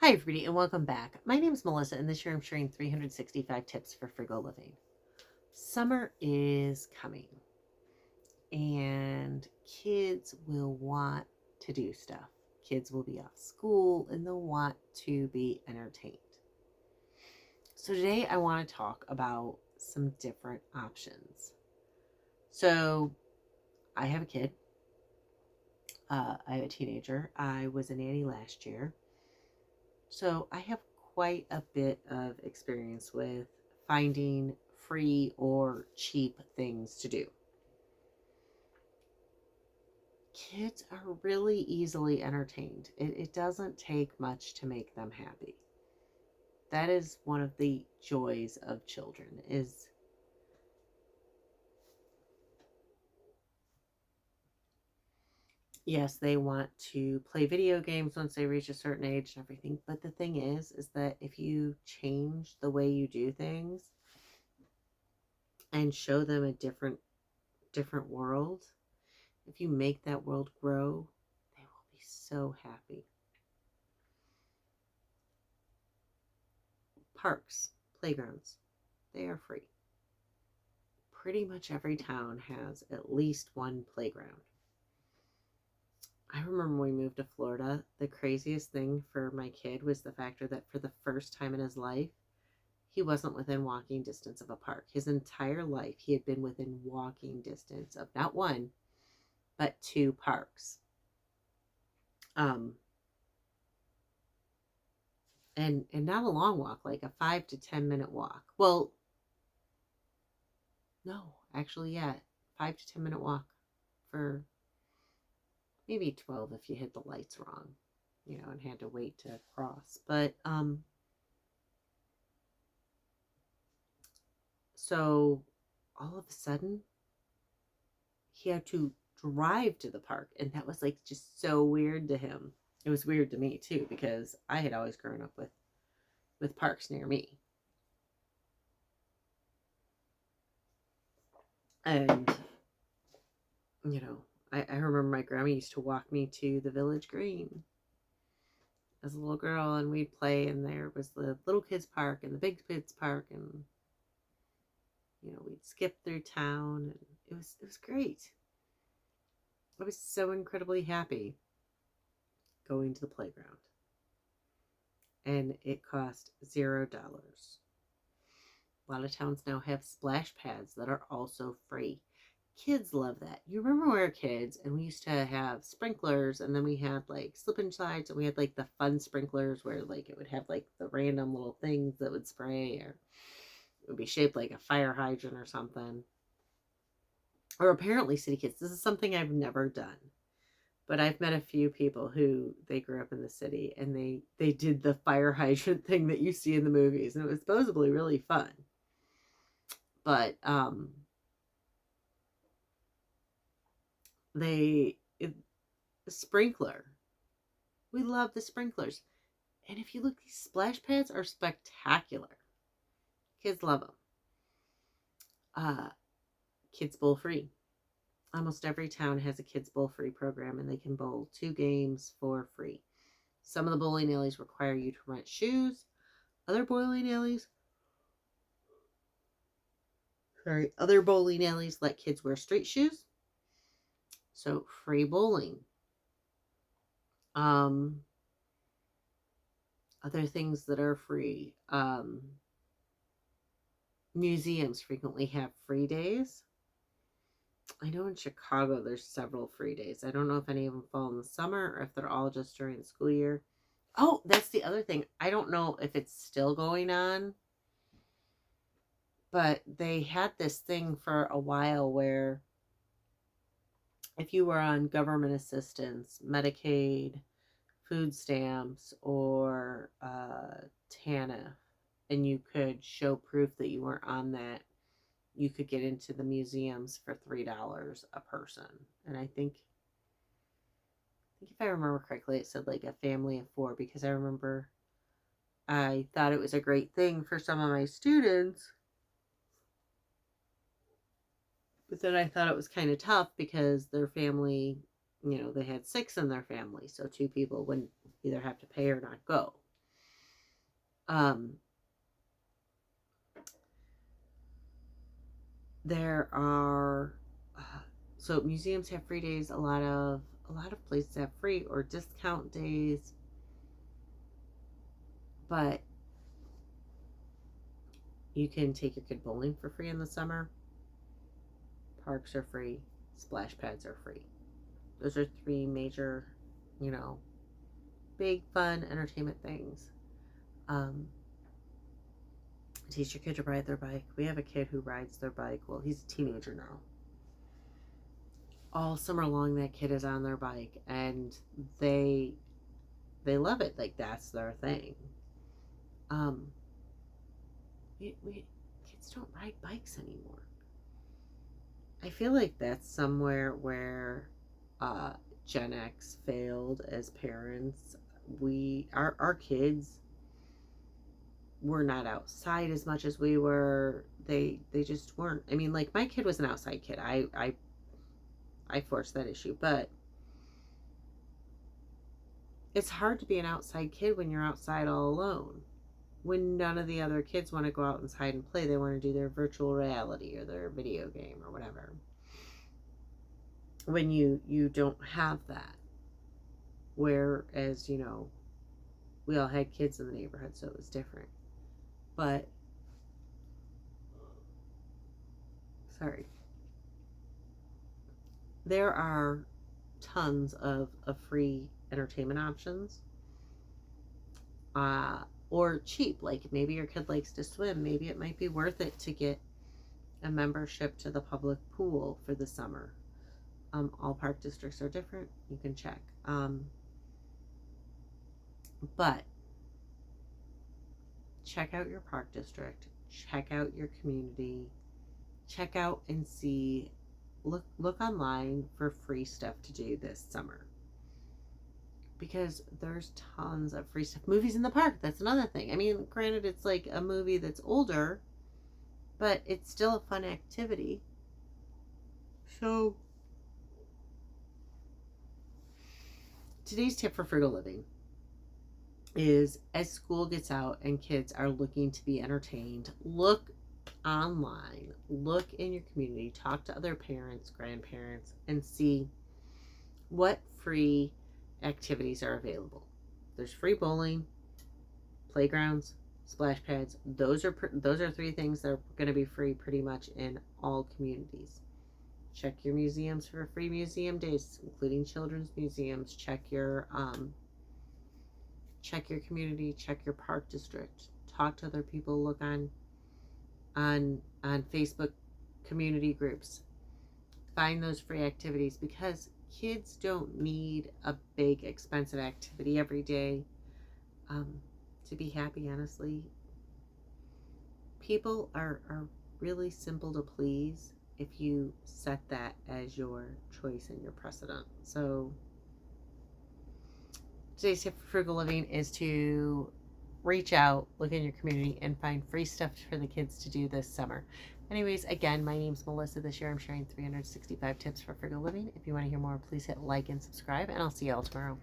Hi, everybody, and welcome back. My name is Melissa, and this year I'm sharing 365 tips for frugal living. Summer is coming, and kids will want to do stuff. Kids will be off school, and they'll want to be entertained. So, today I want to talk about some different options. So, I have a kid, I have a teenager. I was a nanny last year. So I have quite a bit of experience with finding free or cheap things to do. Kids are really easily entertained. It doesn't take much to make them happy. That is one of the joys of children is yes, they want to play video games once they reach a certain age and everything, but the thing is that if you change the way you do things and show them a different world, if you make that world grow, they will be so happy. Parks, playgrounds, they are free. Pretty much every town has at least one playground. I remember when we moved to Florida, the craziest thing for my kid was the factor that for the first time in his life, he wasn't within walking distance of a park. His entire life, he had been within walking distance of not one, but two parks. Um, and not a long walk, like a 5 to 10 minute walk. Well, no, actually, yeah, 5 to 10 minute walk for maybe 12 if you hit the lights wrong, and had to wait to cross. But so all of a sudden he had to drive to the park, and that was like just so weird to him. It was weird to me too because I had always grown up with parks near me, and I remember my grandma used to walk me to the village green as a little girl, and we'd play, and there was the little kids park and the big kids park, and we'd skip through town, and it was great. I was so incredibly happy going to the playground, and it cost $0. A lot of towns now have splash pads that are also free. Kids love that. You remember when we were kids and we used to have sprinklers, and then we had like slip and slides, and we had like the fun sprinklers where like it would have like the random little things that would spray, or it would be shaped like a fire hydrant or something. Or apparently city kids. This is something I've never done. But I've met a few people who they grew up in the city, and they did the fire hydrant thing that you see in the movies, and it was supposedly really fun. But they it, the sprinkler. We love the sprinklers. And if you look, these splash pads are spectacular. Kids love them. Uh, Kids bowl free. Almost every town has a kids bowl free program, and they can bowl 2 games for free. Some of the bowling alleys require you to rent shoes. Other bowling alleys, other bowling alleys let kids wear street shoes. So free bowling. Um, Other things that are free. Museums frequently have free days. I know in Chicago there's several free days. I don't know if any of them fall in the summer or if they're all just during the school year. Oh, that's the other thing. I don't know if it's still going on, but they had this thing for a while where if you were on government assistance, Medicaid, food stamps, or TANF, and you could show proof that you weren't on that, you could get into the museums for $3 a person. And I think if I remember correctly, it said like a family of 4, because I remember I thought it was a great thing for some of my students, but then I thought it was kind of tough because their family, they had 6 in their family, so 2 people wouldn't either have to pay or not go. Um, there are so museums have free days. A lot of places have free or discount days, but you can take your kid bowling for free in the summer. Parks are free. Splash pads are free. Those are three major, you know, big fun entertainment things. Um, Teach your kid to ride their bike. We have a kid who rides their bike. Well, he's a teenager now. All summer long, that kid is on their bike, and they they love it. Like that's their thing. Um, we kids don't ride bikes anymore. I feel like that's somewhere where uh, Gen X failed as parents. Our kids were not outside as much as we were. They just weren't. I mean, like my kid was an outside kid. I forced that issue, but it's hard to be an outside kid when you're outside all alone. When none of the other kids want to go out inside and play, they want to do their virtual reality or their video game or whatever. When you don't have that, whereas we all had kids in the neighborhood, so it was different. But sorry, there are tons of free entertainment options, or cheap. Like maybe your kid likes to swim. Maybe it might be worth it to get a membership to the public pool for the summer. All park districts are different. You can check. But check out your park district. Check out your community. Check out and see. Look online for free stuff to do this summer, because there's tons of free stuff. Movies in the park, that's another thing. I mean, granted, it's like a movie that's older, but it's still a fun activity. So, today's tip for frugal living is as school gets out and kids are looking to be entertained, look online, look in your community, talk to other parents, grandparents, and see what free activities are available. There's free bowling, playgrounds, splash pads. Those are three things that are going to be free pretty much in all communities. Check your museums for free museum days, including children's museums. Check your community, check your park district. Talk to other people, look on Facebook community groups. Find those free activities, because kids don't need a big expensive activity every day to be happy. Honestly, people are really simple to please if you set that as your choice and your precedent. So today's tip for frugal living is to reach out, look in your community, and find free stuff for the kids to do this summer. Anyways, again, my name's Melissa. This year I'm sharing 365 tips for frugal living. If you want to hear more, please hit like and subscribe, and I'll see you all tomorrow.